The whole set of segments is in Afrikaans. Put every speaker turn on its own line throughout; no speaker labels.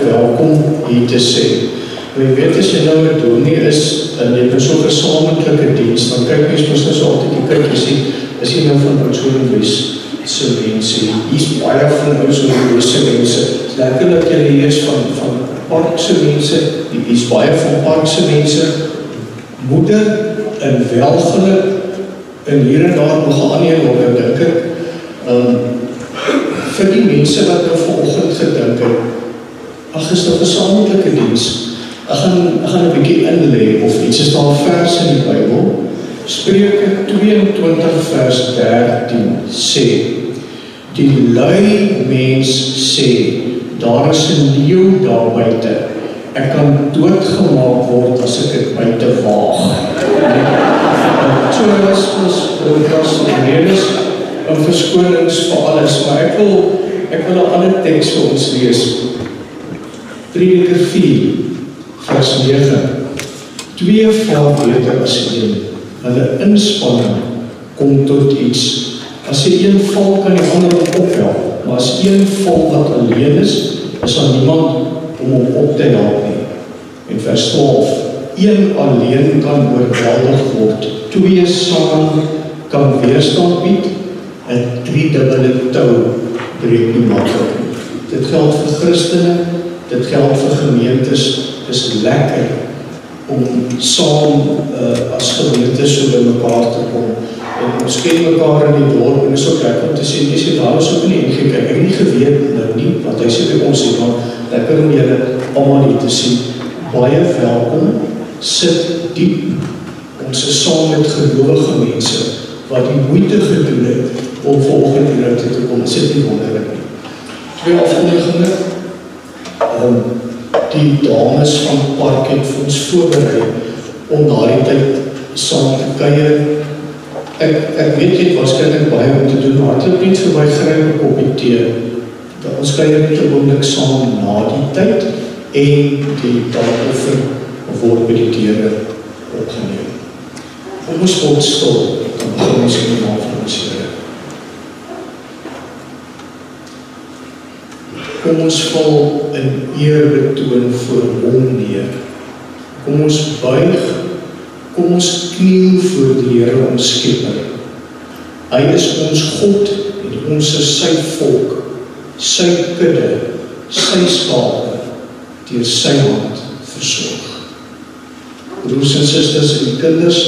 Welkom hier te sê. Maar jy weet as jy nou met dominee is en jy het so 'n gesamentlike diens, dan kyk jy mos nou so altyd die kyk jy sien, as jy nou van Oudtshoornwes se mense, hier's baie van Oudtshoornwes se mense. Dis lekker dat jy hier is van Park se mense, hier's baie van Park se mense, moeder en welgeluk en hier en daar nog 'n ander nog dink ek. Vir die mense wat nou vanoggend gedink het, ag, is dit 'n gesamentlike diens. Ek gaan 'n bietjie inlê of iets, is daar 'n vers in die Bybel. Spreuke 22 vers 13 sê, die lui mens sê, daar is 'n leeu daar buite. Ek kan doodgemaak word as ek dit buite waag. So is ons redes en verskonings vir alles, maar ek wil 'n ander teks vir ons lees. Prediker 4 vers 9. 2 val beter as 1. Hulle inspanning kom tot iets. As jy een val, kan die ander ophelp. Maar as een val wat alleen is daar niemand om hom op te help nie. En vers 12. Een alleen kan oorweldig word. 2 saam kan weerstand bied. 'n 3-dubbele tou breek nie maklik nie. Dit geld vir Christene. Dit geld vir gemeentes, dit is lekker om saam as gemeentes so by mekaar te kom. En ons ken mekaar in die dorp en is ook lekker om te sê, jy sê, daar is ook nie ingekyk. Ek het nie geweet nou nie, wat hy sê by ons sê, maar lekker om julle allemaal hier te sien. Baie welkom, sit diep, ons is saam met gelowige mense, wat die moeite gedoen het, om vanoggend hier te kom, sit nie wonderlik nie. 2 afkondigings. Die dames van Park het vir ons voorberei om na die tyd saam te kuier. Ek weet jy het waarskynlik baie om te doen, maar hardloop net vir my gryp 'n koppie tee. Ons kuier net 'n oomblik saam na die tyd en die daagoffer word by die deure opgeneem. Kom ons word stil, dan begin ons in die naam van ons Here. Kom ons val in eerbetoon voor hom neer. Kom ons buig, kom ons kniel voor die Here ons Skepper. Hy is ons God en ons is sy volk, sy kudde, sy skape, deur sy hand versorg. Broers en susters en kinders,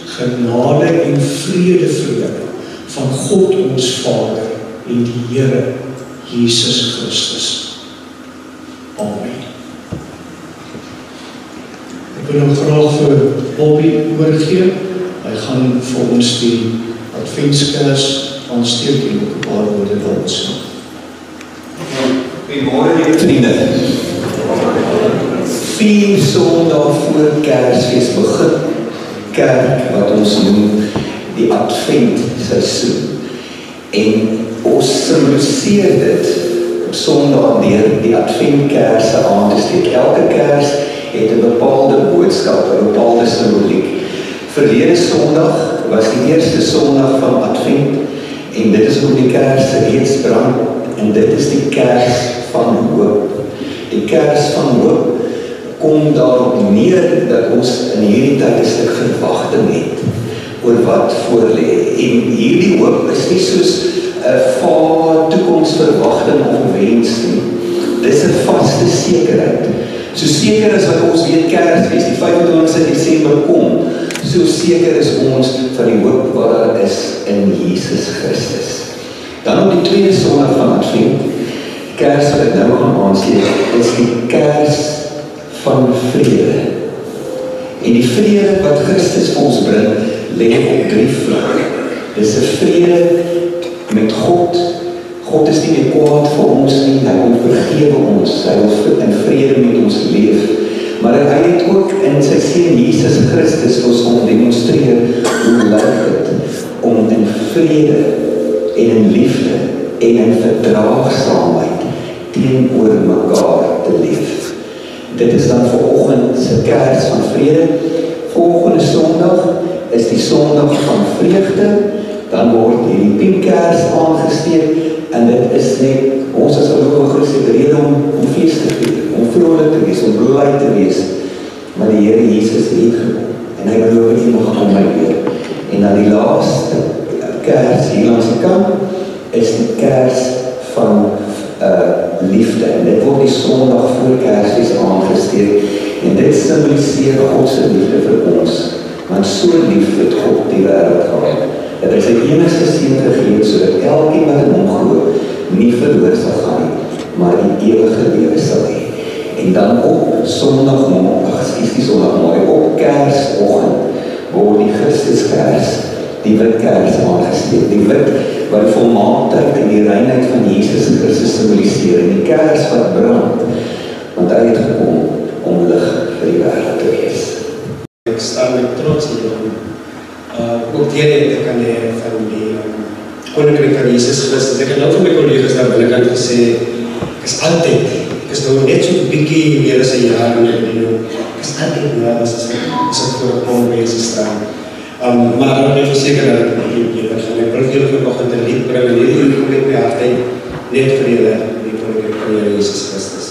genade en vrede vir julle van God ons Vader en die Here Jesus Christus. Amen. Ek wil nou graag vir Bobby oorgee. Hy gaan vir ons die adventskers aansteek en ook 'n paar woorde wil ons.
Goeiemôre vriende. 4 Sondae voor Kersfees begin kerk wat ons noem die Adventseisoen. En ons symboliseer dit op Sondag deur die Adventkerse aan te steek. Elke kers het 'n bepaalde boodskap, 'n bepaalde simboliek. Verlede Sondag was die eerste Sondag van Advent en dit is hoe die kerse reeds brand en dit is die kers van hoop. Die kers van hoop kom daarop neer dat ons in hierdie tyd 'n stuk verwagting het oor wat voorlê. En hierdie hoop is nie soos 'n vaar toekomsverwagting of 'n wens nie. Dis 'n vaste sekerheid. So seker as wat ons weet Kersfees, die 25 Desember kom, so seker is ons van die hoop wat daar is in Jesus Christus. Dan op die tweede Sondag van Advent, kers wat ek nou gaan aansteek, is die kers van vrede. En die vrede wat Christus vir ons bring, lê op 3 vlakke. Dis 'n vrede met God. God is nie meer kwaad vir ons nie, hy wil vergewe ons, hy wil in vrede met ons leef. Maar hy het ook in sy seun Jesus Christus vir ons om demonstreer hoe lyk dit om in vrede en in liefde en in verdraagsaamheid teenoor mekaar te leef. dit is dan vanoggend se kers van vrede. Volgende Sondag is die Sondag van vreugde, dan word hierdie piekkers aangesteek, en dit is net, ons as gelowiges het rede om fees te vier, om vrolik te wees, om bly te wees, maar die Here Jesus het gekom, en hy beloof nie mag kom my weer. En dan die laaste kers hier langs die kant, is die kers van liefde, en dit word die Sondag voor Kersfees aangesteek, en dit symboliseer God se liefde vir ons, want so lief het God die wêreld gehad, dat hy sy enigste seun gegee het, sodat elkeen wat in hom glo, nie verloor sal gaan nie, maar die ewige lewe sal hê. En dan op Sondagmorgen, op Kersoggend, word die Christuskers, die wit kers aangesteek, die wit wat die volmaaktheid en die reinheid van Jesus Christus symboliseer, en die kers wat brand, want hy het gekom om lig vir die wêreld te wees.
Ek staan met trots hier om ook deel te kan hê van die Koninkryk van Jesus Christus. Ek het nou van my collega's daar binnekant gesê, ek is nou net so bietjie meer as 'n jaar in die bediening. Ek is altyd nervus as ek voor 'n congresie staan. Maar ek verseker dat ek wil julle vanoggend 'n lied bring, en hierdie kom met my hart uit, net vir julle, die Koninkryk van die Here Jesus Christus.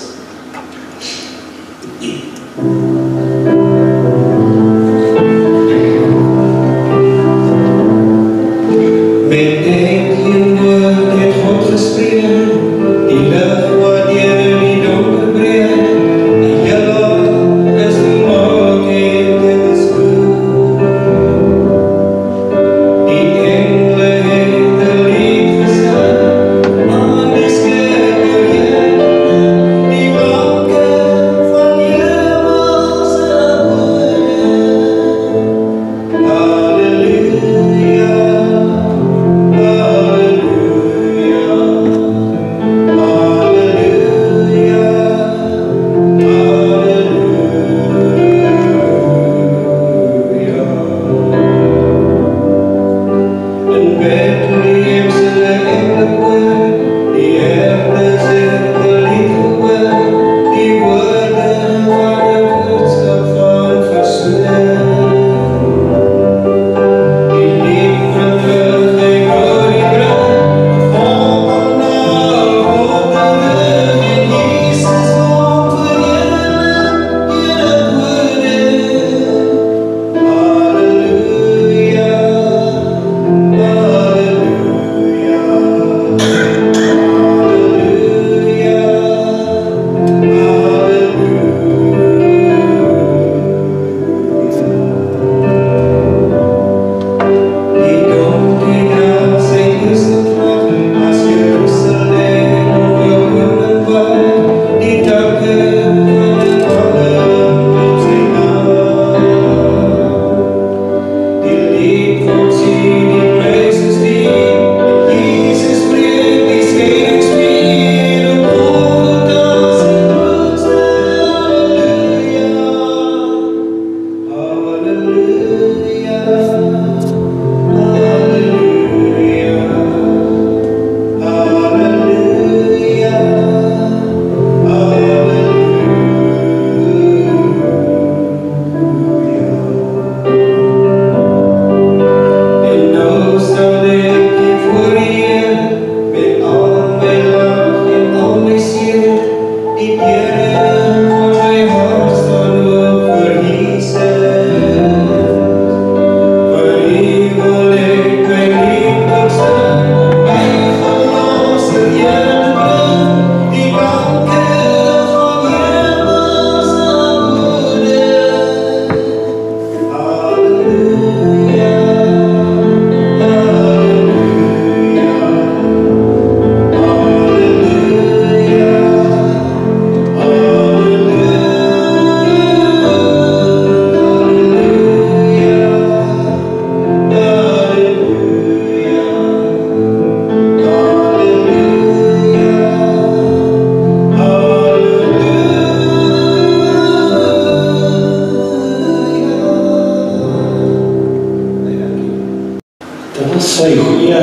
Sy goeie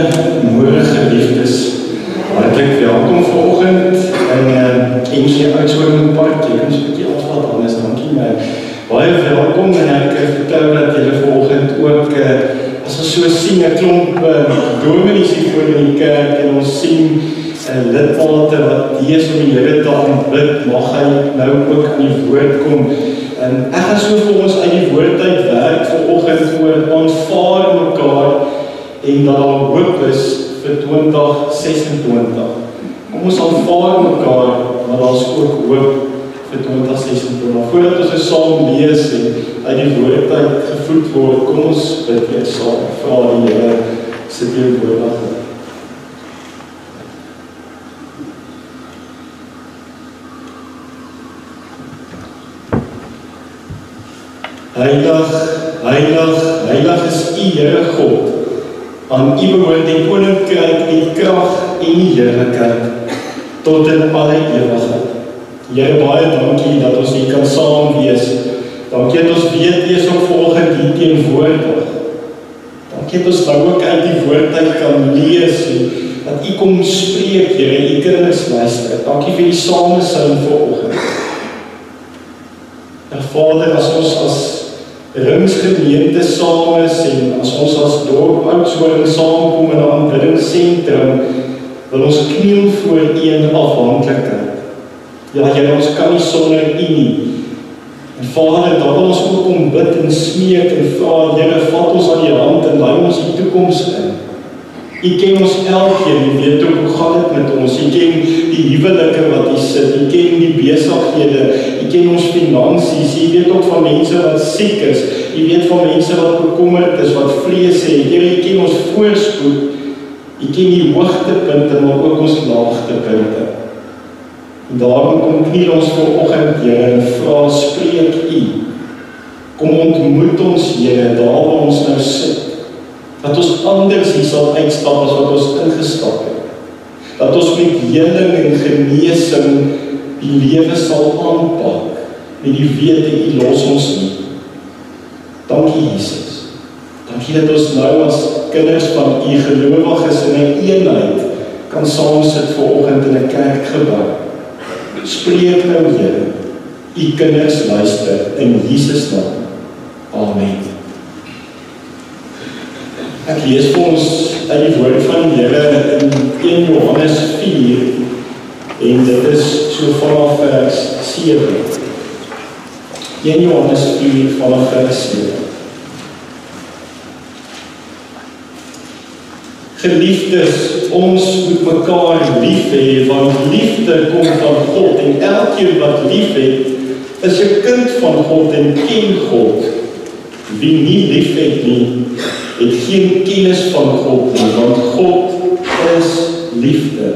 môre geliefdes, hartlik welkom vanoggend in NG Oudtshoorn Park. Jy kan so 'n bietjie afval Baie welkom en ek vertrou dat julle vanoggend ook as ons so sien 'n klomp dominees hier voor in die kerk en ons sien lidmate wat lees om die Here te aanbid, mag hy nou ook aan die woord kom. En ek gaan so vir ons uit die woord uit werk vanoggend oor aanvaar mekaar en dat daar hoop is vir 2026. Kom ons aanvaar mekaar, maar daar is ook hoop vir 2026. Voordat ons saam lees en uit die woord uit gevoed word, kom ons bid weer saam, vra die Here se teenwoordigheid. Heilig, heilig, heilig is U Here God. Aan U behoort die koninkryk, die krag en die heerlikheid tot in alle ewigheid. Here, baie dankie dat ons hier kan saam wees. Dankie dat ons weet U is ook vanoggend hier teenwoordig. Dankie dat ons nou ook uit die woord uit kan lees en dat U kom spreek, Here, U kinders luister. Dankie vir die samesyn vanoggend. En Vader, as ons as ringsgemeente saam is en as ons as dorp Oudtshoorn saamkom in 'n aanbiddingsentrum, wil ons kniel voor U in afhanklikheid. Ja, Here, ons kan nie sonder U nie. En Vader, dan wil ons ook kom bid en smeek en vra, Here, vat ons aan die hand en lei ons die toekoms in. U ken ons elkeen, U weet ook hoe gaan dit met ons. U ken die huwelike wat hier sit, U ken die besighede, U ken ons finansies, U weet ook van mense wat siek is, U weet van mense wat bekommerd is, wat vrees het. Here, U ken ons voorspoed, U ken die hoogtepunte, maar ook ons laagtepunte. En daarom kom kniel ons vanoggend, Here, en vra, spreek U. Kom ontmoet ons, Here, daar waar ons nou sit. Dat ons anders hier sal uitstap as wat ons ingestap het. Dat ons met heling en genesing die lewe sal aanpak, met die wete U los ons nie. Dankie, Jesus. Dankie dat ons nou as kinders van U gelowiges in 'n eenheid kan saamsit vanoggend in 'n kerkgebou. Spreek nou, Here. U kinders luister in Jesus naam. Amen. Ek lees vir ons uit die woord van die Here in 1 Johannes 4 en dit is so vanaf vers 7. 1 Johannes 4 vanaf vers 7. Geliefdes, ons moet mekaar lief hê, want liefde kom van God en elkeen wat lief het, is 'n kind van God en ken God. Wie nie lief het nie, het geen kennis van God nie, want God is liefde.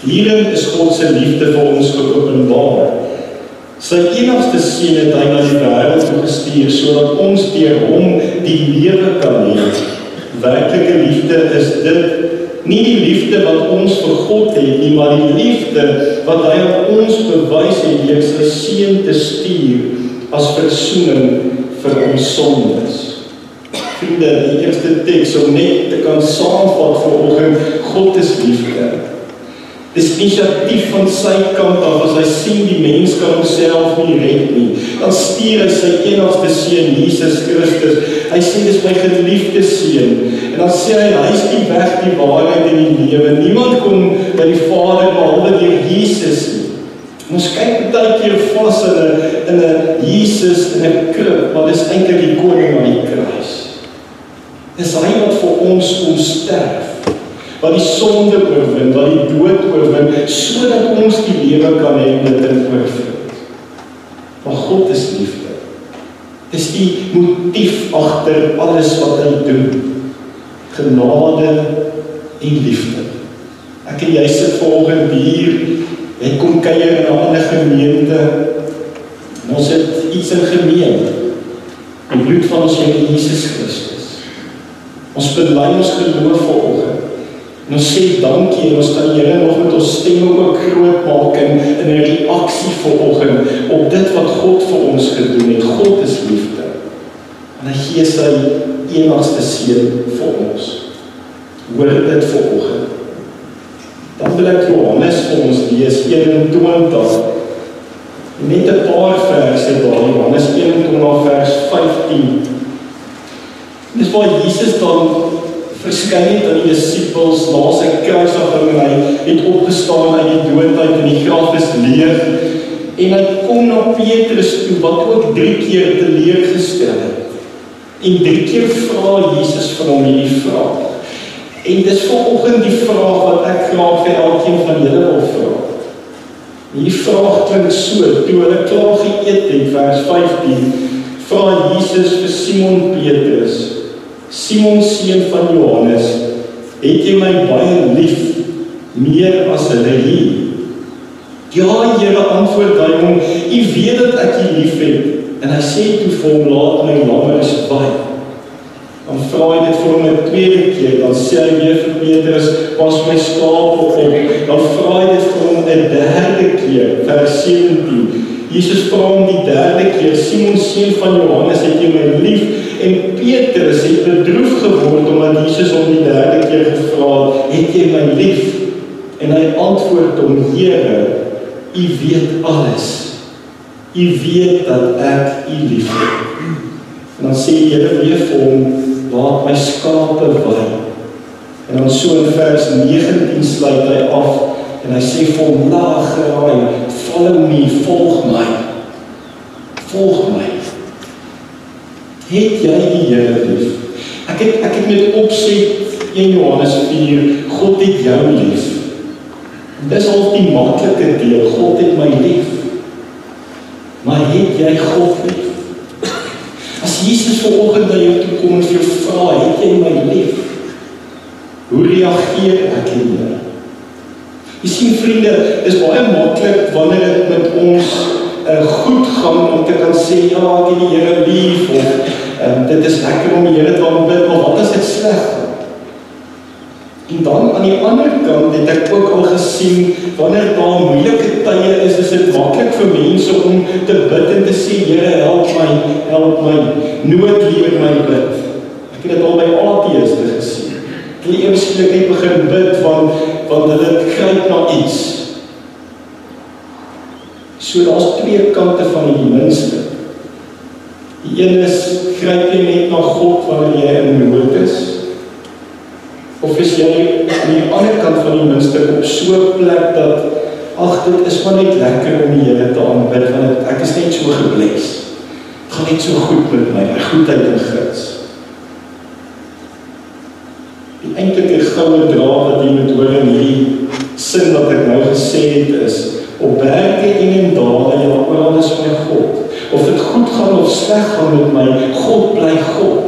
Hierin is God se liefde vir ons geopenbaar. Sy enigste seun het hy na die wêreld gestuur, sodat ons deur hom die lewe kan hê. Werklike liefde is dit, nie die liefde wat ons vir God het nie, maar die liefde wat hy aan ons bewys het deur sy seun te stuur as versoening vir ons sondes. Vriende, die eerste teks om net te kan saamvat vanoggend, God is liefde. Dis initiatief van sy kant af, as hy sien die mens kan homself nie red nie, dan stuur hy sy enigste seun, Jesus Christus. Hy sê, dis my geliefde seun. En dan sê hy is die weg, die waarheid en die lewe. Niemand kom by die Vader behalwe deur Jesus nie. Ons kyk baie keer vas in 'n Jesus in 'n krib, maar dis eintlik die koning aan die kruis. Dis hy wat vir ons kom sterf, wat die sonde oorwin, wat die dood oorwin, sodat ons die lewe kan hê en dit in oorvloed. Maar God is liefde. Dis die motief agter alles wat hy doen. Genade en liefde. Ek en jy sit vanoggend hier, jy kom kuier in 'n ander gemeente, en ons het iets in gemeen. Die bloed van ons Here Jesus Christus. Ons bely ons geloof vanoggend. En ons sê dankie, en ons kan die Here nog met ons stemme ook groot maak in 'n reaksie vanoggend op dit wat God vir ons gedoen het. God is liefde. En hy gee sy enigste seun vir ons. Hoor dit vanoggend. Dan wil ek Johannes vir ons lees 21 Net 'n paar verse daar, Johannes 21 vers 15. Dis waar Jesus dan verskyn het aan die disippels na sy kruisiging en hy het opgestaan uit die dood uit en die graf is leeg. En hy kom na Petrus toe wat ook 3 keer teleurgestel het. En 3 keer vra Jesus vir hom hierdie vraag. En dis vanoggend die vraag wat ek graag vir elkeen van julle wil vra. Die vraag klink so, toe hulle klaar geëet het, vers 15, vra Jesus vir Simon Petrus, Simon seun van Johannes, het jy my baie lief, meer as hulle hier? Ja, Here, antwoord hy hom, u weet dat ek u lief het. En hy sê toe vir hom, laat my lammers baai. Dan vra hy dit vir hom 'n tweede keer, dan sê hy weer vir Petrus, pas my skape op. Dan vra hy dit vir hom 'n derde keer, vers 17. Jesus vra hom die derde keer, Simon seun van Johannes, het jy my lief? En Petrus het bedroef geword, omdat Jesus hom die derde keer gevra het jy my lief? En hy antwoord hom, Here, u weet alles. U weet dat ek u lief het. En dan sê die Here weer vir hom, laat my skape waai. En dan so in vers 19 sluit hy af, en hy sê vir hom, nageraai, follow me, volg my. Volg my. Het jy die Here lief? Ek het met opset 1 Johannes 4, God het jou lief. Dis al die maklike deel, God het my lief. Maar het jy God lief? As Jesus vanoggend na jou toe kom en vir jou vra, het jy my lief? Hoe reageer ek in jou? Jy sien vriende, dis baie maklik wanneer dit met ons goed gaan om te kan sê, ja, ek het die Here lief, of dit is lekker om die Here te aanbid, maar wat as dit sleg gaan? En dan aan die ander kant het ek ook al gesien, wanneer daar moeilike tye is dit maklik vir mense om te bid en te sê, Here, help my, nood leer my bid. Ek het dit al by ateïste gesien. Die ewesklik net begin bid, want hulle gryp na iets. So daar's 2 kante van die minste. Die een is, gryp jy net na God wanneer jy in nood is? Of is jy aan die ander kant van die minste op so 'n plek dat, ag, dit is maar net lekker om die Here te aanbid, want ek is net so gebless. Het gaan net so goed met my goedheid en guns. Die eintlike goue draad wat jy moet hoor in hierdie sin wat ek nou gesê het is, op berge en in dale, ja, oral is my God. Of dit goed gaan of sleg gaan met my, God bly God.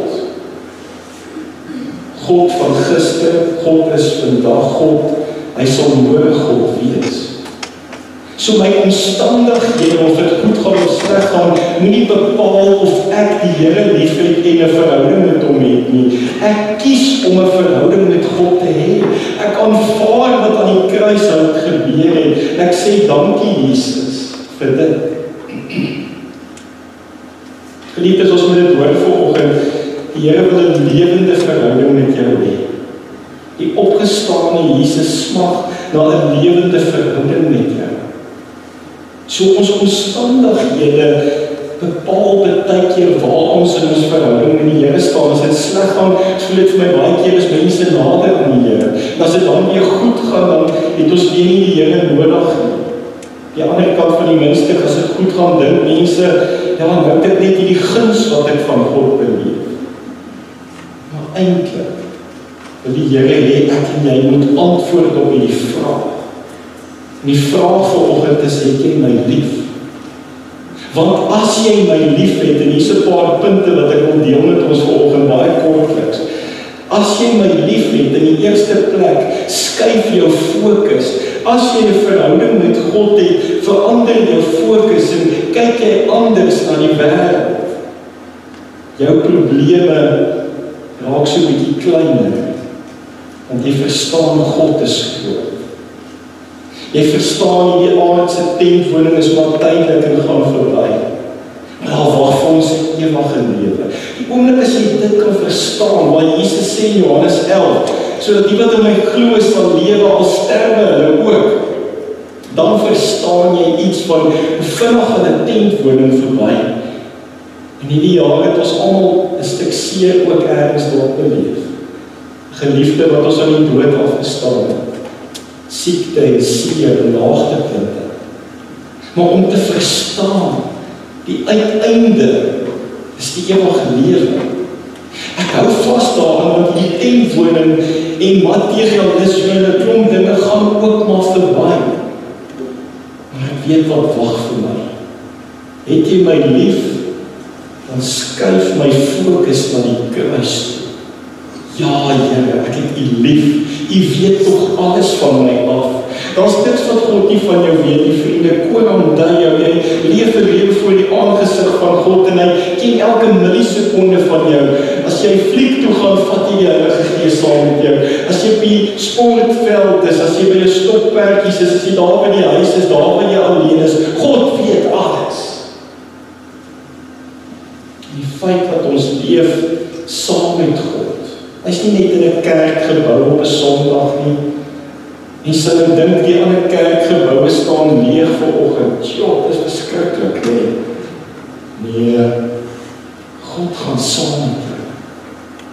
God van gister, God is vandag God, hy sal môre God wees. So my omstandighede, of dit goed gaan of sleg gaan, moenie bepaal of ek die Here liefhet en 'n verhouding met hom het nie. Ek kies om 'n verhouding met God te hê. Ek aanvaar wat aan die kruis gebeur het. En ek sê dankie Jesus vir dit. Geliefdes, ons moet dit hoor vanoggend. Die Here wil 'n lewende verhouding met jou hê. Die opgestane Jesus smag na 'n lewende verhouding met jou. So ons omstandighede bepaal baie keer waar ons in ons verhouding met die Here staan. As dit sleg gaan, voel dit vir my baie keer is mense nader aan die Here. En as dit dan weer goed gaan, dan het ons weer nie die Here nodig nie. Die ander kant van die minste, as dit goed gaan, dink mense, ja, nou het ek net hierdie guns wat ek van God beleef. Maar eintlik wil die Here hê ek en jy moet antwoord op hierdie vraag. Die vraag vanoggend is, het jy my lief? Want as jy my lief het, en hier's 'n paar punte wat ek wil deel met ons vanoggend baie kortliks. As jy my lief het, in die eerste plek, skuif jou fokus. As jy 'n verhouding met God het, verander jou fokus en kyk jy anders na die wêreld. Jou probleme raak so 'n bietjie kleiner, want jy verstaan God is groot. Jy verstaan die aardse tentwoning is maar tydelik en gaan verby. Maar daar wag vir ons 'n ewige lewe. Die oomblik as jy dit kan verstaan, waar Jesus sê in Johannes 11, sodat die wat in my glo sal lewe al sterwe hulle ook. Dan verstaan jy iets van hoe vinnig aan 'n tentwoning verby. In hierdie jare het ons almal 'n stuk seer ook ergens daar beleef. Geliefde wat ons aan die dood afgestaan het. Siekte en seer en laagtepunte. Maar om te verstaan, die uiteinde is die ewige lewe. Ek hou vas daaraan want die tentwoning en materialisme en 'n klomp dinge gaan ook maar verby. Maar ek weet wat wag vir my. Het jy my lief, dan skuif my fokus na die kruis toe. Ja, Here, ek het U lief. U weet tog alles van my af. Daar's niks wat God nie van jou weet, die vriende. Koning onthou jou, jy leef 'n lewe voor die aangesig van God en hy ken elke millisekonde van jou. As jy fliek toe gaan, vat jy die Heilige Gees saam met jou. As jy op die sportveld is, as jy by jou stokperdjies is, as jy daar by die huis is, daar waar jy alleen is, God weet alles. Die feit dat ons leef saam met God. Hy's nie net in 'n kerkgebou op 'n Sondag nie. Jy sal dink die ander kerkgeboue staan leeg vanoggend. Ja, dit is verskriklik, nee. God gaan saam met jou.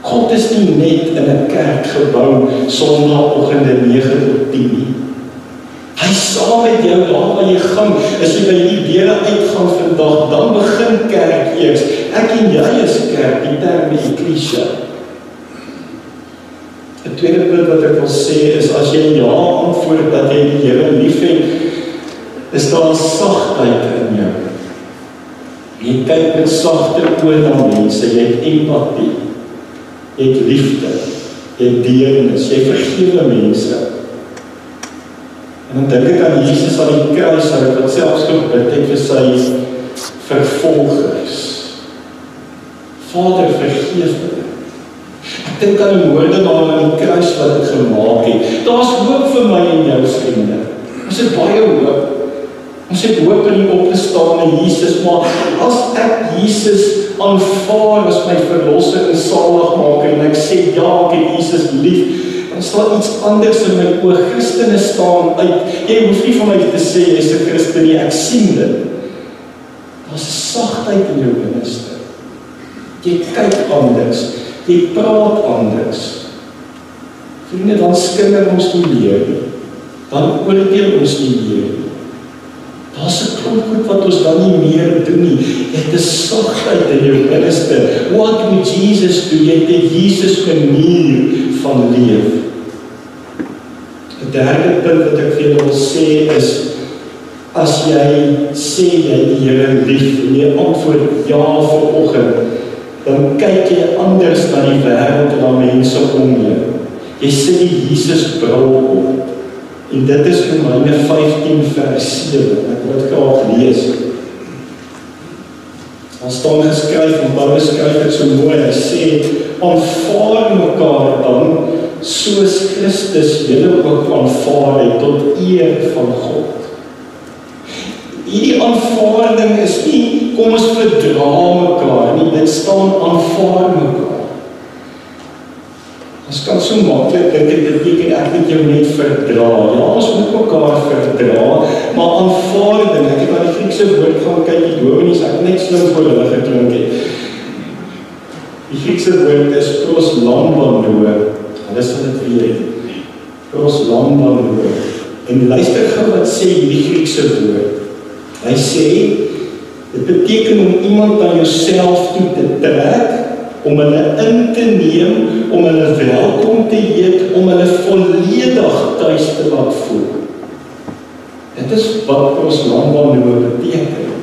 God is nie net in 'n kerkgebou Sondagoggende 9 tot 10 nie. Hy saam met jou daar waar jy gaan. As jy by die deure uitgaan vandag, dan begin kerk eers. Ek en jy is kerk, die term is klise. 'n tweede punt wat ek wil sê is, as jy ja antwoord dat jy die Here liefhet, is daar sagtheid in jou. Jy kyk met sagte oë na mense, jy het empatie, jy het liefde, jy het deernis, jy vergewe mense. En dan dink ek aan Jesus aan die kruis, wat selfs gebid het vir sy vervolgers. Vader, vergeef my. Ek dink aan die moordenaar aan die kruis wat ek gemaak het. Daar's hoop vir my en jou vriende. Ons het baie hoop. Ons het hoop in die opgestane Jesus, maar as ek Jesus aanvaar as my verlosser en saligmaker en ek sê ja, ek het Jesus lief, dan staan iets anders in my oë. Christene staan uit. Jy hoef nie van my te sê jy's 'n Christen nie, ek sien dit. Daar's 'n sagtheid in jou binneste. Jy kyk anders. Jy praat anders. Vriende, dan skinder ons nie meer nie. Dan oordeel ons nie meer nie. Daar's 'n klomp goed wat ons dan nie meer doen nie. Jy het 'n sagtheid in jou binneste. What would Jesus do? Jy het 'n Jesus manier van leef. 'n derde punt wat ek vir julle wil sê is, as jy sê jy die Here lief en jy antwoord ja vanoggend, dan kyk jy anders na die wêreld en na mense om jou. Jy sit die Jesus bril op. En dit is Romeine 15 vers 7. Ek wil dit graag lees. Daar staan geskryf, en Paulus skryf dit so mooi, hy sê, aanvaar mekaar dan, soos Christus julle ook aanvaar het, tot eer van God. Hierdie aanvaarding is nie, kom ons verdra mekaar nie, dit staan aanvaar mekaar. Ons kan so maklik dink dit beteken ek moet jou net verdra. Ja, ons moet mekaar verdra, maar aanvaarding, ek het aan die Griekse woord gaan kyk, die dominees, ek net slim voor hulle geklink het. Die Griekse woord is proslambano, hulle sal dit weet, proslambano. En luister gou wat sê die Griekse woord. Hy sê, dit beteken om iemand aan jouself toe te trek, om hulle in te neem, om hulle welkom te heet, om hulle volledig tuis te laat voel. Dit is wat proslambano beteken.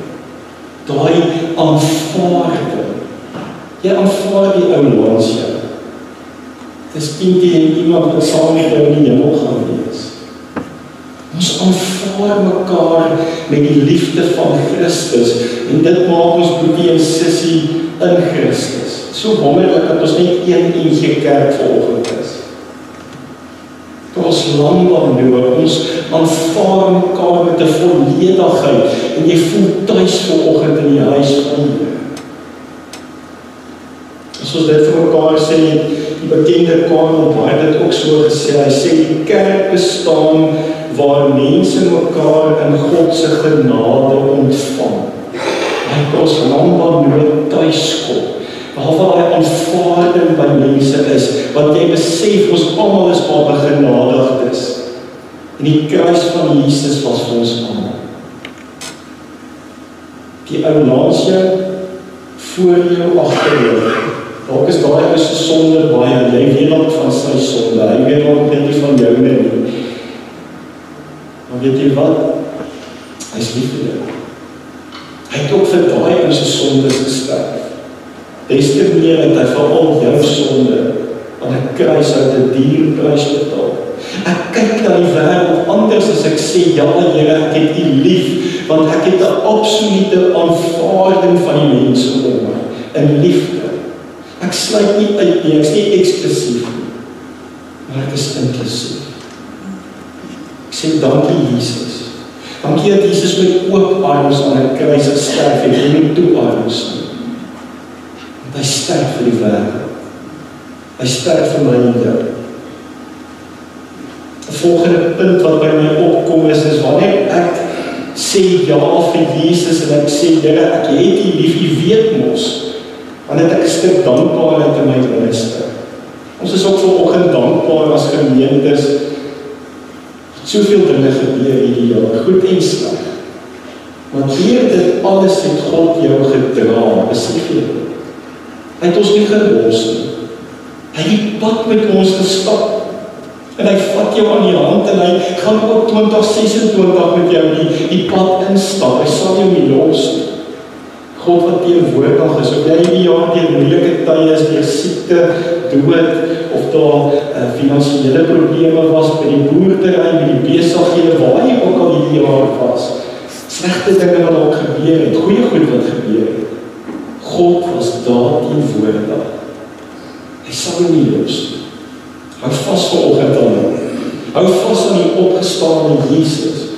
Daai aanvaarding. Jy aanvaar die ou langs jou. Dis nie iemand wat saam met jou in die hemel gaan wees. Ons aanvaar mekaar met die liefde van Christus, en dit maak ons broedie en sissie in Christus. So wonderlik dat ons net een eentjie kerk vanoggend is. Proslambano, ons aanvaar mekaar met 'n volledigheid, en jy voel tuis vanoggend in die huis van Here. As ons dit vir mekaar sê, die bekende Karl het dit ook so gesê, hy sê die kerk bestaan waar mense mekaar in God se genade ontvang. Waar ons landbouw nooit thuis kom. Waar die aanvaarding by mense is, wat jy besef, ons almal is maar begenadigd is. En die kruis van Jesus was vir ons almal. Die ou langs jou, voor jou, agter jou. Dalk is daai is 'n sonde baie, jy weet dalk van sy sonde, hy weet dalk net nie van jou nie. Maar weet jy wat? Hy is lief vir jou. Hy het ook vir daai ou se sondes gesterf. Des te meer het hy vir al jou sonde aan 'n kruis uit 'n dierprys betaal. Ek kyk na die wêreld anders as ek sê, ja Here, ek het U lief, want ek het 'n absolute aanvaarding van die mense om my, in liefde. Ek sluit nie uit nie, ek is nie eksklusief nie, maar ek is inklusief. Ek sê dankie Jesus. Dankie dat Jesus met oop arms aan 'n kruis gesterf het, en nie toe arms nie. Want hy sterf vir die wêreld. Hy sterf vir my en jou. 'n Volgende punt wat by my opkom is wanneer ek sê ja vir Jesus en ek sê, Here, ek het U lief, U weet mos, want het ek 'n stuk dankbaarheid in my binneste. Ons is ook vanoggend dankbaar as gemeentes. Soveel dinge gebeur hierdie jaar, goed en sleg. Maar deur dit alles het God jou gedra, besef jy? Hy het ons nie gelos nie. Hy het die pad met ons gestap. En hy vat jou aan die hand en hy gaan ook 2026 met jou die pad instap. Hy sal jou nie los nie. God wat teenwoordig is, of jy die jaar deur moeilike tye is, deur siekte, dood, of daar finansiële probleme was by die boerdery, by die besighede, waar jy ook al hierdie jaar was, slegte dinge wat ook gebeur het, goeie goed wat gebeur het, God was daar teenwoordig. Hy sal jou nie los nie. Hou vas vanoggend aan hom. Hou vas aan die opgestaane Jesus.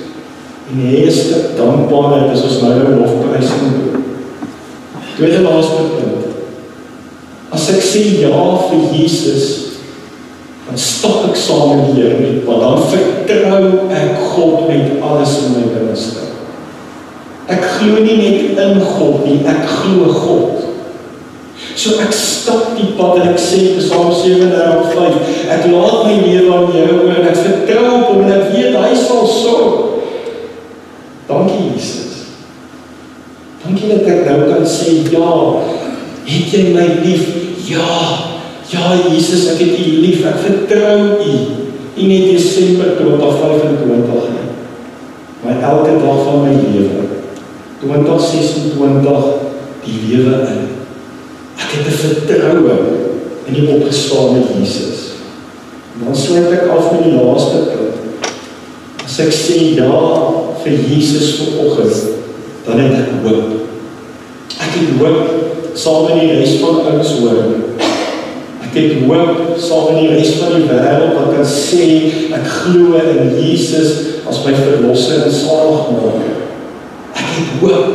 En hy is 'n dankbaarheid as ons nou lofprysing doen. Tweede laaste punt. As ek sê ja vir Jesus, dan stap ek saam met die Here, want dan vertrou ek God met alles in my binneste. Ek glo nie net in God nie, ek glo God. So ek stap die pad en ek sê Psalm 37:5, ek laat my lewe aan jou oor en ek vertrou op hom en ek weet hy sal sorg. Dankie Jesus. Dankie dat ek nou kan sê, ja, het jy my lief? Ja Jesus, ek het U lief, ek vertrou U. Nie net Desember 2025 nie, maar elke dag van my lewe. 2026 die lewe in. Ek het 'n vertroue in die opgestaane Jesus. En dan sluit ek af met die laaste punt. As ek sê ja vir Jesus vanoggend, dan het ek hoop. Ek het hoop saam met die res van ouens hoor. Ek het hoop saam met die res van die wêreld wat kan sê ek glo in Jesus as my verlosser en saligmaker. Ek het hoop.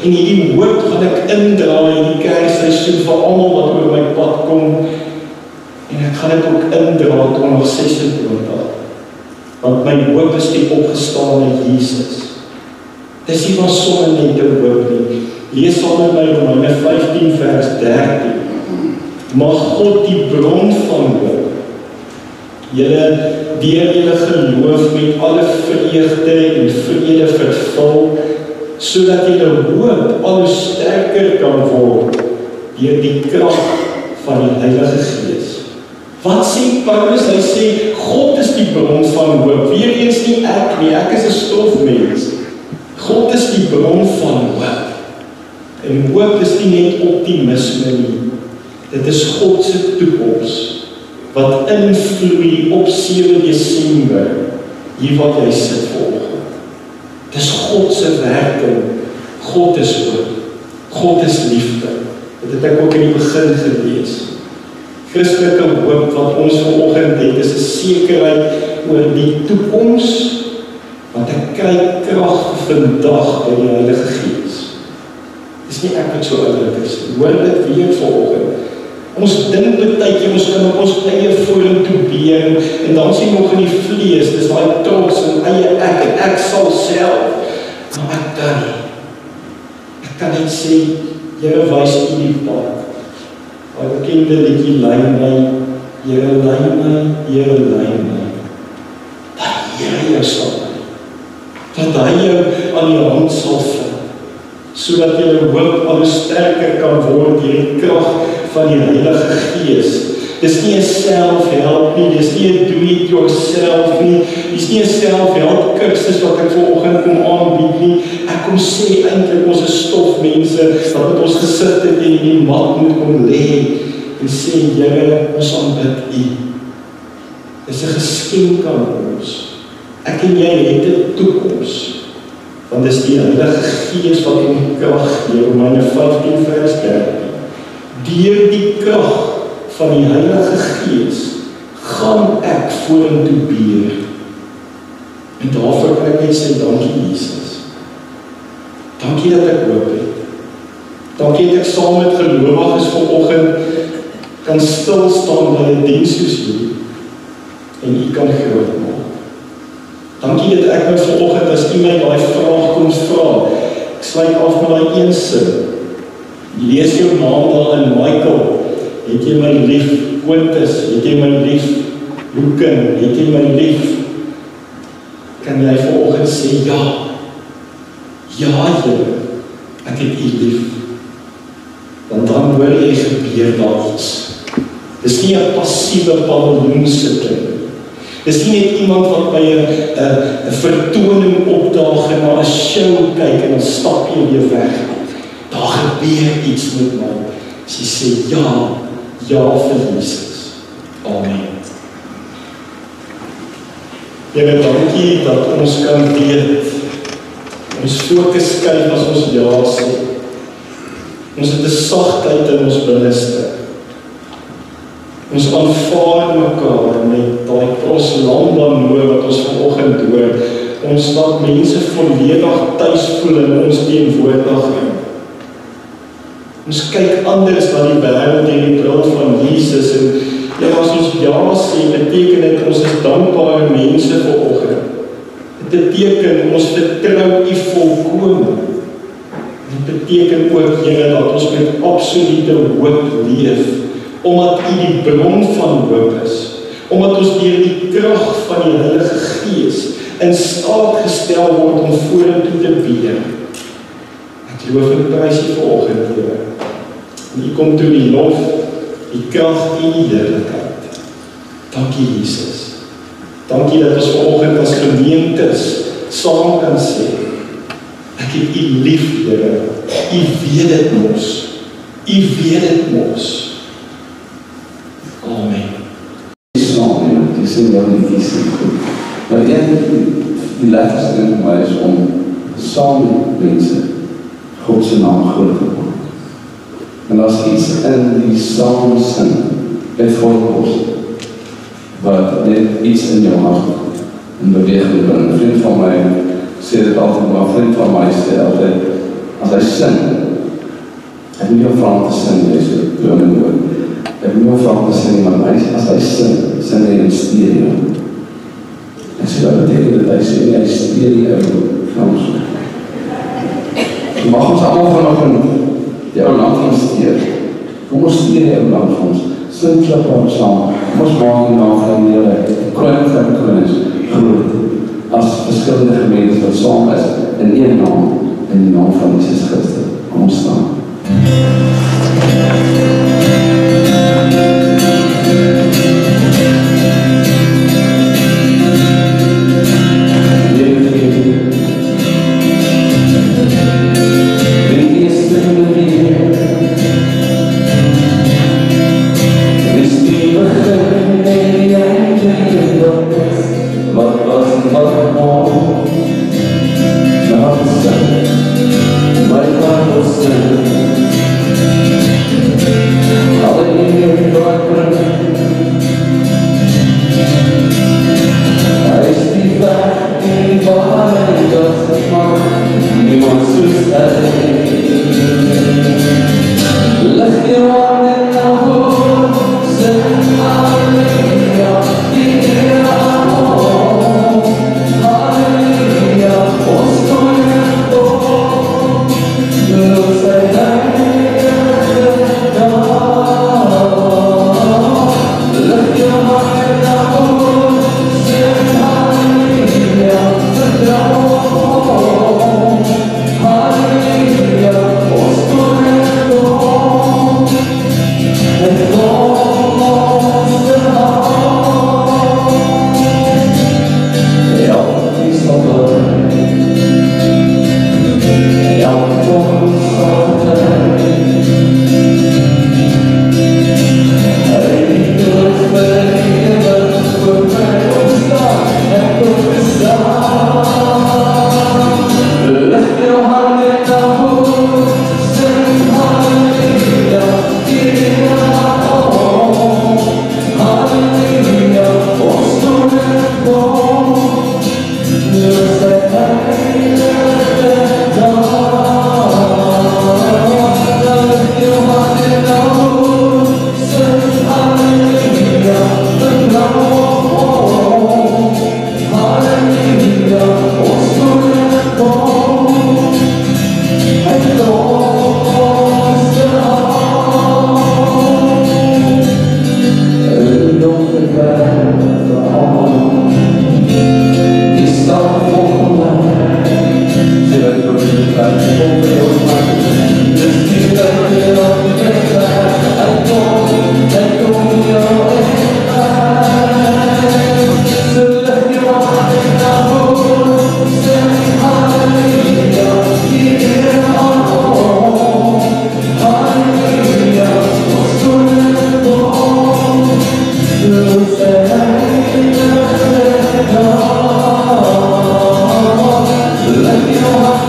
En hierdie hoop gaan ek indra in die kerkseisoen vir almal wat oor my pad kom. En ek gaan dit ook indra 2026. Want my hoop is die opgestaane Jesus. Dis nie maar sommer net 'n hoop nie. Lees saam met my Romeine 15 vers 13. Mag God die bron van hoop julle deur julle geloof met alle vreugde en vrede vervul, sodat julle hoop al hoe sterker kan word deur die krag van die Heilige Gees. Wat sê Paulus? Hy sê God is die bron van hoop. Weereens nie ek nie, ek is 'n stofmens. God is die bron van hoop. En hoop is nie net optimisme nie. Dit is God se toekoms wat invloei op 7 Desember hier wat jy sit volgende. Dit is God se werking. God is hoop. God is liefde. Dit het ek ook in die begin gelees. Christelike hoop wat ons vanoggend het, is 'n sekerheid oor die toekoms, want ek kry krag vandag by die Heilige Gees. Dis nie ek wat so oulik is. Hoor dit weer vanoggend. Ons dink baie keer ons kan op ons eie vorentoe beer en dan sien nog in die vlees, dis daai trots en eie ek sal self, maar ek kan nie. Ek kan net sê, Here wys U die pad. Daai bekende liedjie lei my, Here lei my, Here lei my. Dat Here jou sal lei. Dat hy jou aan die hand sal vat, sodat jy hoop al hoe sterker kan word deur die krag van die Heilige Gees. Dis nie 'n selfhelp nie, dis nie 'n do it yourself nie, dis nie 'n selfhelp kursus wat ek vanoggend kom aanbied nie. Ek kom sê eintlik ons is stofmense wat met ons gesigte teen die mat moet kom lê en sê, Here, ons aanbid U. Dis 'n geskenk aan ons. Ek en jy het 'n toekoms. Want dis die Heilige Gees wat ons krag gee, Romeine 15 vers 13. Deur die krag van die Heilige Gees gaan ek vorentoe beer. En daarvoor kan ek net sê, dankie Jesus. Dankie dat ek hoop het. Dankie dat ek saam met gelowiges vanoggend kan stil staan by 'n diens soos hierdie en U kan groot maak. Dankie dat ek nou vanoggend as U my daai vraag kom vra. Ek sluit af met daai een sin. Lees jou naam daar in Michael. Het jy my lief? Quintus, het jy my lief? Luken, het jy my lief? Kan jy vanoggend sê ja? Ja, Here, ek het U lief. Want dan hoor jy gebeur daar iets. Dis nie 'n passiewe paviljoensitting. Dis nie net iemand wat by 'n vertoning opdaag en na 'n show kyk en dan stap jy weer weg. Daar gebeur iets met my. As jy sê ja vir Jesus. Amen. Here, dankie dat ons kan weet. Ons fokus skuif as ons ja sê. Ons het 'n sagtheid in ons binneste. Ons aanvaar mekaar met daai proslambanoe wat ons vanoggend hoor. Ons laat mense volledig tuis voel in ons teenwoordigheid. Ons kyk anders na die wêreld deur die bril van Jesus en as ons ja sê, beteken dit ons is dankbare mense vanoggend. Dit beteken ons vertrou U volkome. Dit beteken ook, Here, dat ons met absolute hoop leef, omdat U die bron van hoop is, omdat ons deur die krag van die Heilige Gees in staat gestel word om vorentoe te beer. Ek loof en prys U vanoggend, Here. En U kom toe die lof, die krag en die heerlikheid. Dankie Jesus. Dankie dat ons vanoggend as gemeentes saam kan sê, ek het U lief, Here. U weet dit mos. U weet dit mos. Amen.
Die sê wel nie kies nie goed. Maar die lekkerste ding vir my is om saam met mense God se naam groot te maak. En as iets in die saam sin het voorkoms, wat net iets in jou hart in beweging bring. 'n vriend van my sê dit altyd, maar 'n vriend van my sê altyd, as hy sin, ek moet jou vra om te sin, jy sê, dominee woord. Ek moet jou vra om te sin, maar as hy sin hy in stereo. En so dat beteken dat hy sê, hy stereo Frans. So mag ons allemaal vanoggend die ou land van steer. Kom ons steer die ou land van ons. Sint klap op saam. Kom ons maak die naam van die Here, koning van konings, groot. As verskillende gemeentes wat saam is in een naam, in die naam van Jesus Christus. Kom ons staan.
My
Let me know how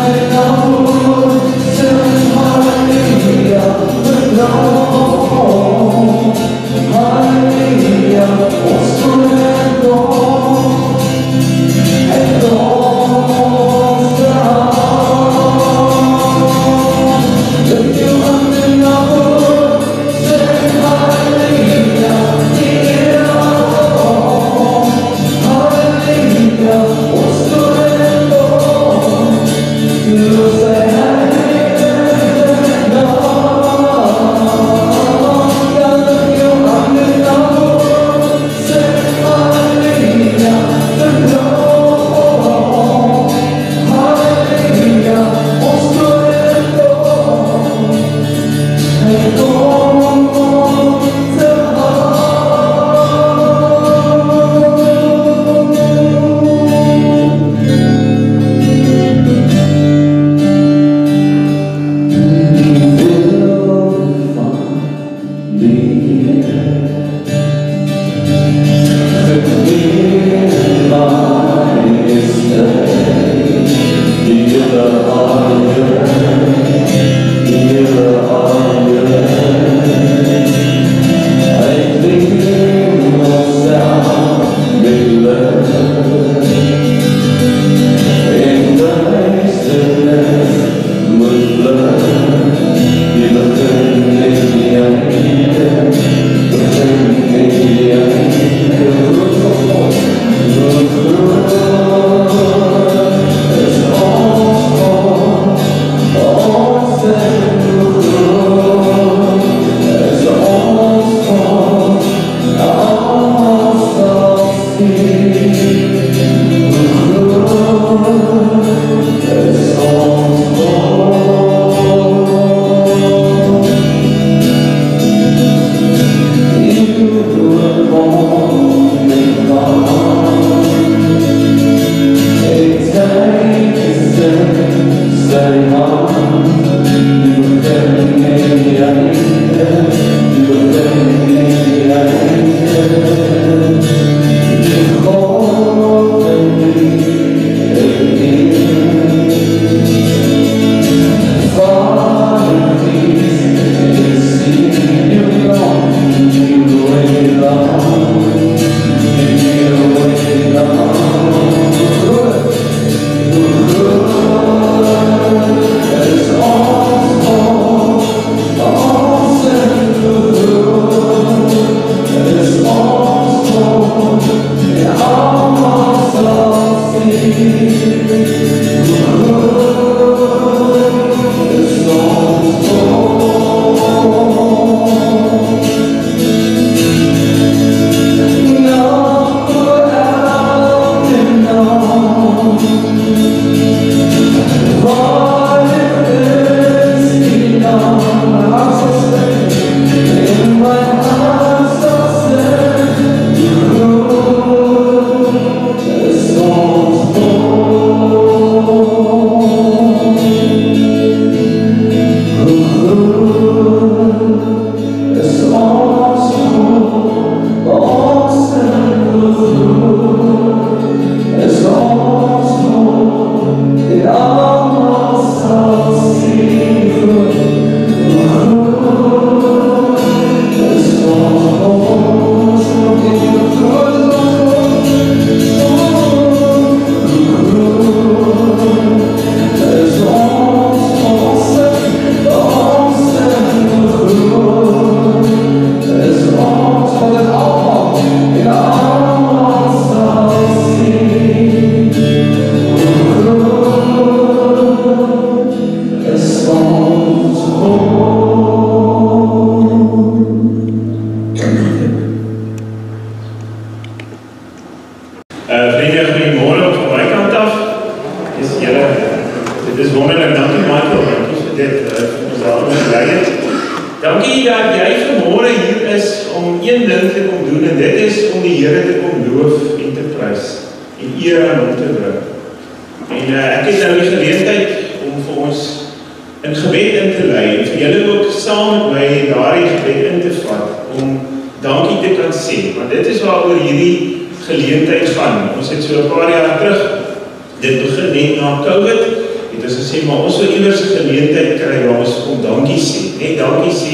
dit vir ons daarom gelei het. Dankie dat jy vanmôre hier is om een ding te kom doen, en dit is om die Here te kom loof en te prys en eer aan hom te bring. En ek het nou die geleentheid om vir ons in gebed in te lei, en vir julle ook saam met my daardie gebed in te vat, om dankie te kan sê, want dit is waaroor hierdie geleentheid gaan. Ons het so 'n paar jaar terug, dit begin net na COVID, het ons gesê, maar ons wil iewers 'n geleentheid kry waar ons kom dankie sê. Net dankie sê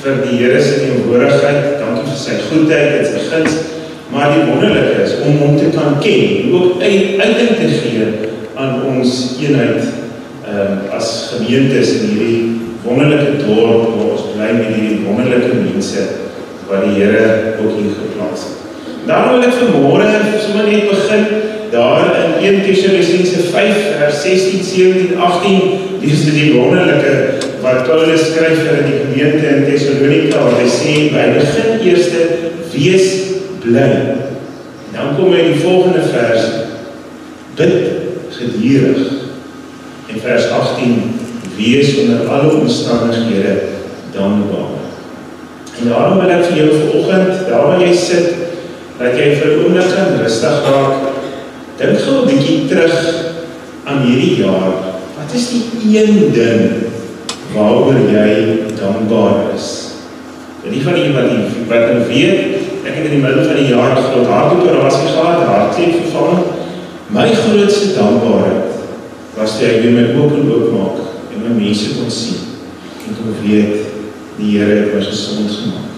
vir die Here se teenwoordigheid, dankie vir sy goedheid en sy guns, maar die wonderlike is om hom te kan ken, en ook uiting te gee aan ons eenheid as gemeentes in hierdie wonderlike dorp waar ons bly met hierdie wonderlike mense wat die Here ook hier geplaas het. Daarom wil ek vanmôre sommer net begin daar in 1 Tessalonisense 5 vers 16, 17, 18, lees dit die wonderlike wat Paulus skryf vir die gemeente in Thessalonika, waar hy sê, by begin eerste, wees bly. Dan kom hy in die volgende vers, bid gedurig. En vers 18, wees onder alle omstandighede dankbaar. En daarom wil ek vir jou vanoggend, daar waar jy sit, dat jy vir 'n oomblik kan rustig raak, dink gou 'n bietjie terug aan hierdie jaar. Wat is die een ding waaroor jy dankbaar is? Die van die wat nou weet, ek het in die middel van die jaar 'n groot hartoperasie gehad, 'n hartklep vervang. My grootste dankbaarheid was toe ek weer my oë kon oopmaak en my mense kon sien en kon weet die Here het my gesond gemaak.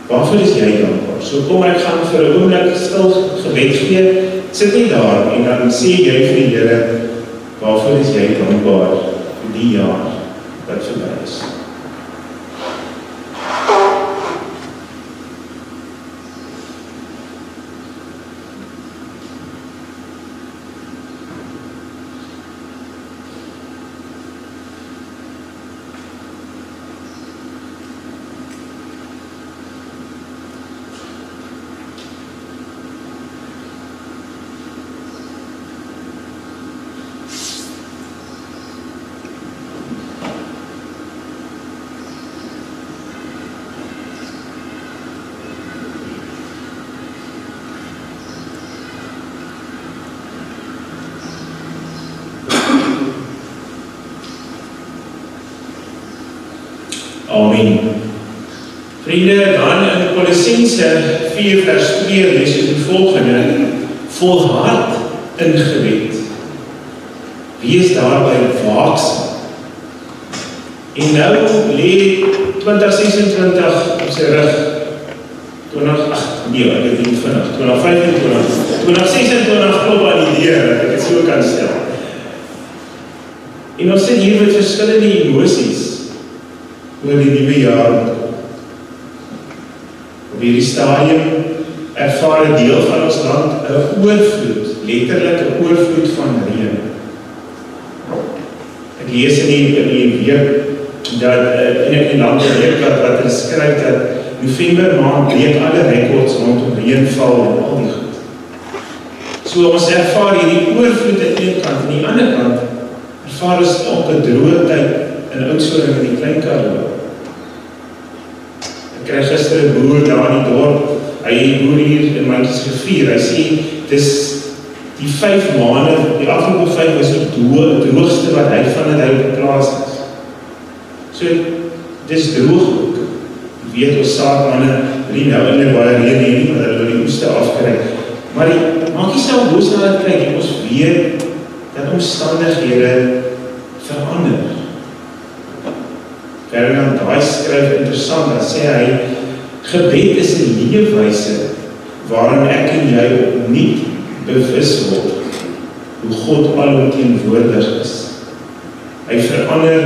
Waarvoor is jy dankbaar? So kom ek gaan vir 'n oomblik stil gebed gee, sit nie daar en dan sê jy vir die Here, waarvoor is jy dankbaar vir die jaar wat verby is? Amen. Vriende, dan in Kolossense 4 vers 2 lees ons die volgende, volhard in gebed. Wees daarby waaksaam. En nou lê 2026 op sy rug. 2026 klop aan die deur, dat ek dit so kan stel. En ons sit hier met verskillende emosies oor die nuwe jaar. Op hierdie stadium ervaar 'n deel van ons land 'n oorvloed, letterlik 'n oorvloed van reën. Ek lees in die week dat in 'n land wat hulle skryf dat November maand breek alle rekords rondom reënval en al die goed. So ons ervaar hierdie oorvloed aan die een kant, aan die ander kant ervaar ons ook 'n droë tyd in Oudtshoorn in die Klein Karoo. Ek kry gister 'n boer daar in die dorp, hy het die boer hier in Mandjiesrivier, hy sê, dis die 5 maande, die afgelope 5 was die droogste wat hy van het hy op die plaas is. So, dis droog ook. Jy weet, ons saakmanne, nie nou in die baie reën nie, maar hulle die oeste afkry. Maar maak nie saam boos na dit kyk, ons weet dat omstandighede verander. Ferdinand Daai skryf interessant, dan sê hy, gebed is 'n leefwyse waarin ek en jy opnuut bewus word hoe God alomteenwoordig is. Hy verander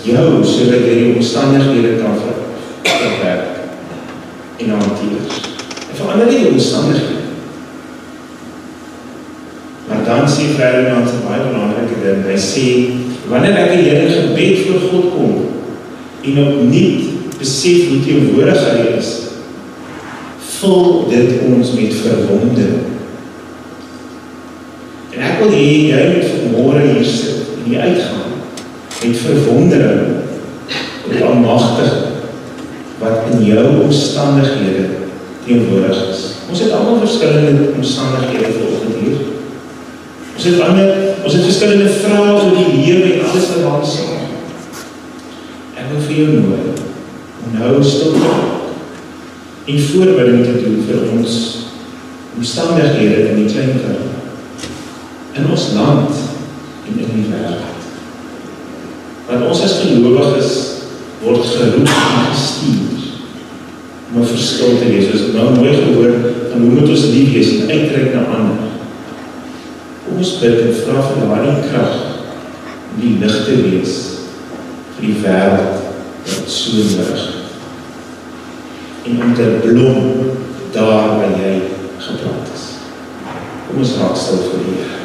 jou sodat jy die omstandighede kan verwerk en hanteer. Hy verander nie die omstandighede. Maar dan sê Ferdinand 'n baie belangrike ding. Hy sê, wanneer ek en jy in gebed voor God kom en opnuut besef hoe teenwoordig hy is, vul dit ons met verwondering. En ek wil hê jy moet vanmôre hier sit en jy uitgaan met verwondering oor die Almagtige wat in jou omstandighede teenwoordig is. Ons het almal verskillende omstandighede vanoggend hier. Ons het verskillende vrae oor die lewe en alles wat daar saam. Ek wil vir jou nooi om nou stil te raak en voorbereiding te doen vir ons omstandighede in die klein wêreld, in ons land en in die wêreld. Want ons as gelowiges word geroep en gestuur om 'n verskil te wees. Ons het nou mooi gehoor van hoe moet ons lief wees en uitreik na ander. Kom ons bid en vra vir daardie krag om die lig te wees vir die wêreld wat so nodig het. En om te blom daar waar jy geplant is. Kom ons raak stil vir die Here.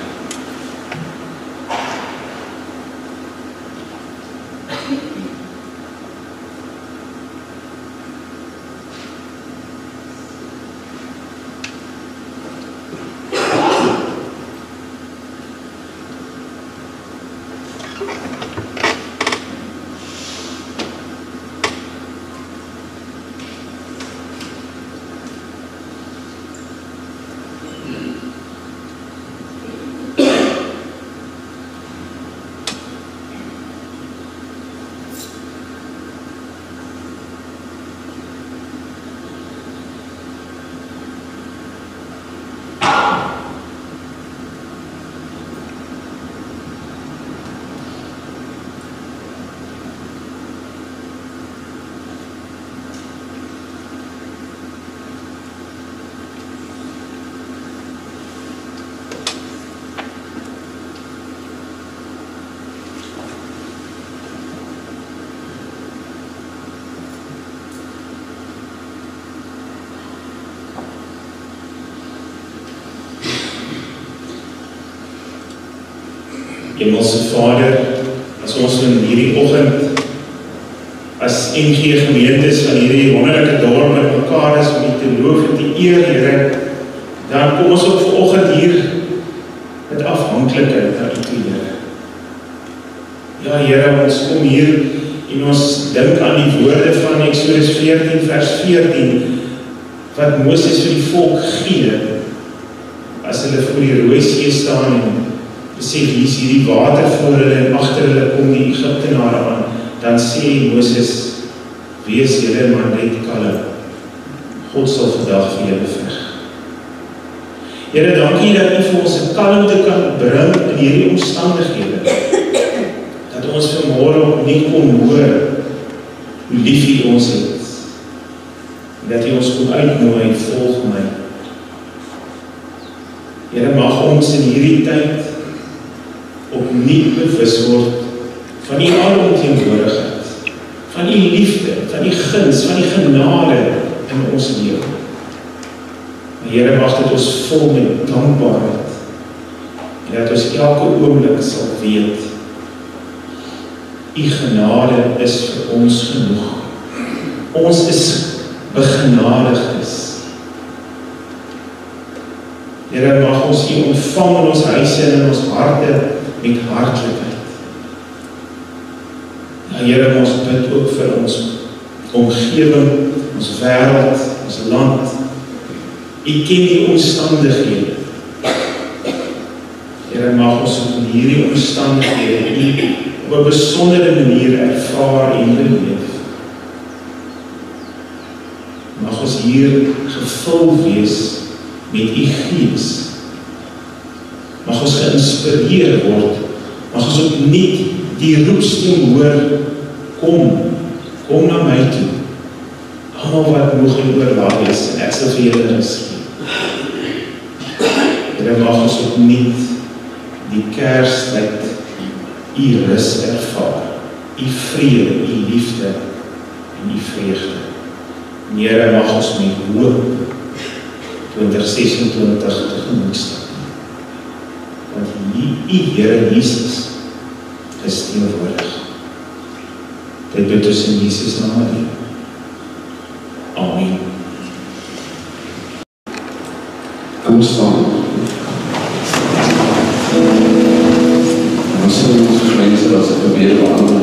Hemelse Vader, as ons in hierdie oggend as NG gemeentes van hierdie wonderlike dorp met mekaar is om U te loof en te eer, Here, dan kom ons ook vanoggend hier met afhanklikheid na U toe, Here. Ja, Here, ons kom hier en ons dink aan die woorde van Eksodus 14 vers 14 wat Moses vir die volk gee as hulle voor die Rooi See staan en besef, hier is hierdie water voor hulle en agter hulle kom die Egiptenare aan, dan sê Moses, wees julle maar net kalm. God sal vandag vir julle veg. Here, dankie dat U vir ons 'n kalmte kan bring in hierdie omstandighede. Dat ons vanmôre opnuut kon hoor hoe lief U ons het. Dat U ons kom uitnooi, volg my. Here, mag ons in hierdie tyd opnuut bewus word van U alomteenwoordigheid, van U liefde, van U guns, van U genade in ons lewe. Here, mag dit ons vol met dankbaarheid en dat ons elke oomblik sal weet U genade is vir ons genoeg. Ons is begenadigdes. Here, mag ons U ontvang in ons huise en in ons harte met hartlikheid. Ja, Here, ons bid ook vir ons omgewing, ons wêreld, ons land. U ken die omstandighede. Here, mag ons in hierdie omstandighede U op 'n besondere manier ervaar en beleef. Mag ons hier gevul wees met U Gees. Mag ons geïnspireer word, mag ons opnuut die roepstem hoor, kom na my toe. Almal wat moeg en oorlaai is, en ek sal vir julle rus gee. Here, mag ons opnuut die Kerstyd U rus ervaar, U vrede, U liefde en U vreugde. En Here, mag ons met hoop 2026 tegemoet stap. Want U Here Jesus is teenwoordig. Dit bid ons in Jesus naam. Amen.
Kom staan. Ons sal ons mense as ek probeer beantwoord.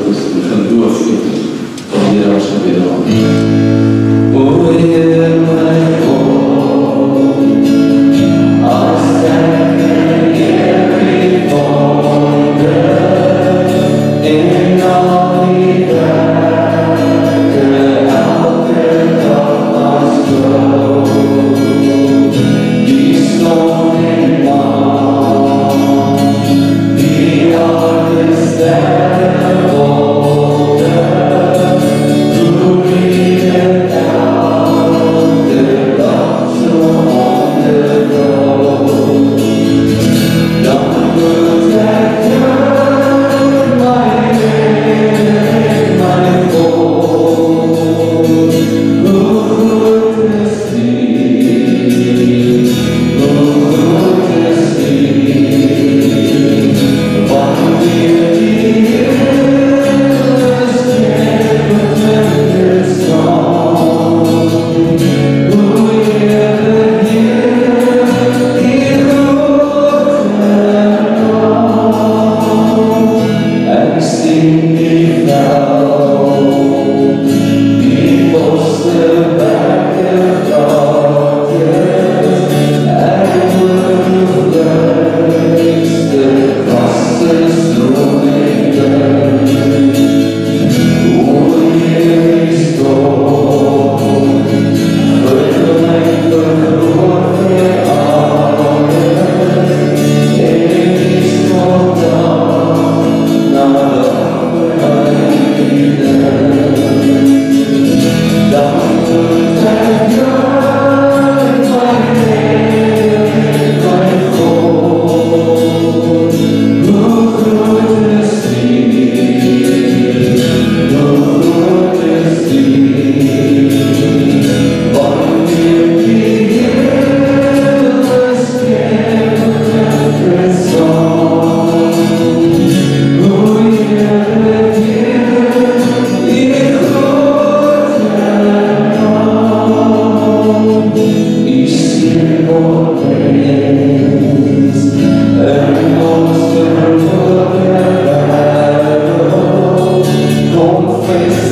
For your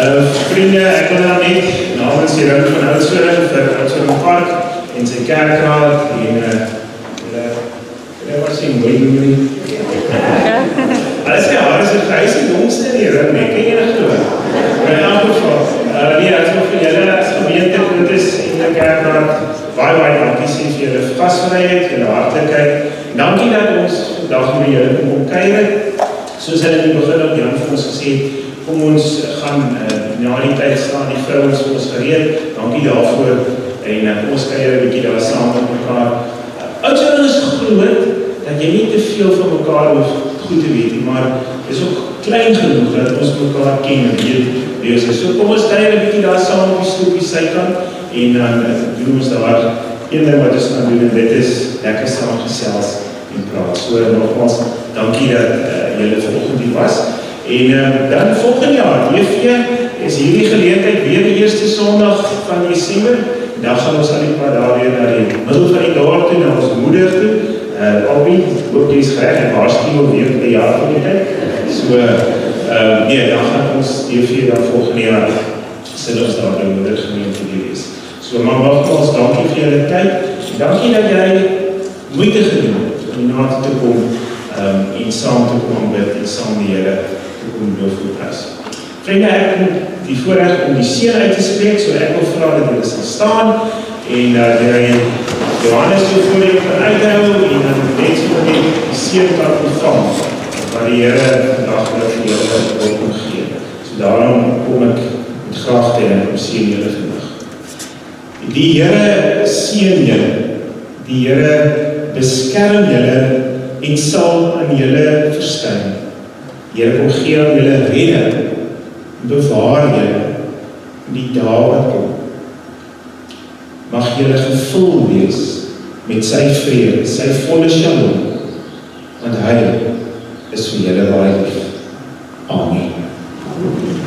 Vriende, ek wil nou net namens die ring van Oudtshoorn vir Oudtshoorn Park en sy kerkraad en hulle was die mooi doen. Hulle sê, hy is die jongste in die ring, nee, ken jy nog geloof? Maar in elk geval, ek wil vir julle as gemeente Grotes en die kerkraad baie dankie sê vir julle gasvryheid, julle hartlikheid. Dankie dat ons vandag met julle kom kuier. Soos hulle in die begin ook Jan vir ons gesê, kom ons gaan na die tyd staan, die vrouens vir ons gereed. Dankie daarvoor en kom ons kuier 'n bietjie daar saam met mekaar. Oudtshoorn is groot dat jy nie te veel van mekaar hoef goed te weet nie, maar is ook klein genoeg dat ons mekaar ken en weet wie ons is. So kom ons kuier 'n bietjie daar saam op die stoepie sykant en dan doen ons daar een ding wat ons gaan doen en dit is lekker saam gesels en praat. So nogmaals, dankie dat julle vanoggend hier was. En dan volgende jaar, DV, is hierdie geleentheid weer die eerste Sondag van Desember. Dan gaan ons al die paar dae weer na die middel van die dorp toe, na ons moeder toe. Albie, ook die is reg, en waarschuwing weer die jaar van die tyd. So, nee, dan gaan ons DV dan volgende jaar sal ons daar die moedergemeente wees. So, maar nogmaals, dankie vir julle tyd. Dankie dat jy moeite gedoen het om hierna te kom en saam te kom bid en saam die Here te kom doorvoerprys. Vriende, ek het die voorreg om die seën uit te spreek, so ek wil vra dat julle sal staan en jy Johannes so voor jou kan uithou en dan net so die seën kan ontvang wat die Here vandag vir julle wil gee. So daarom kom ek met graagte en om seën julle vandag. Die Here seën julle, die Here beskerm julle en sal aan julle verskyn. Die Here kom gee aan julle redding en bewaar julle in die dae wat kom. Mag julle gevul wees met sy vrede, sy volle shalom, want hy is vir julle baie lief. Amen.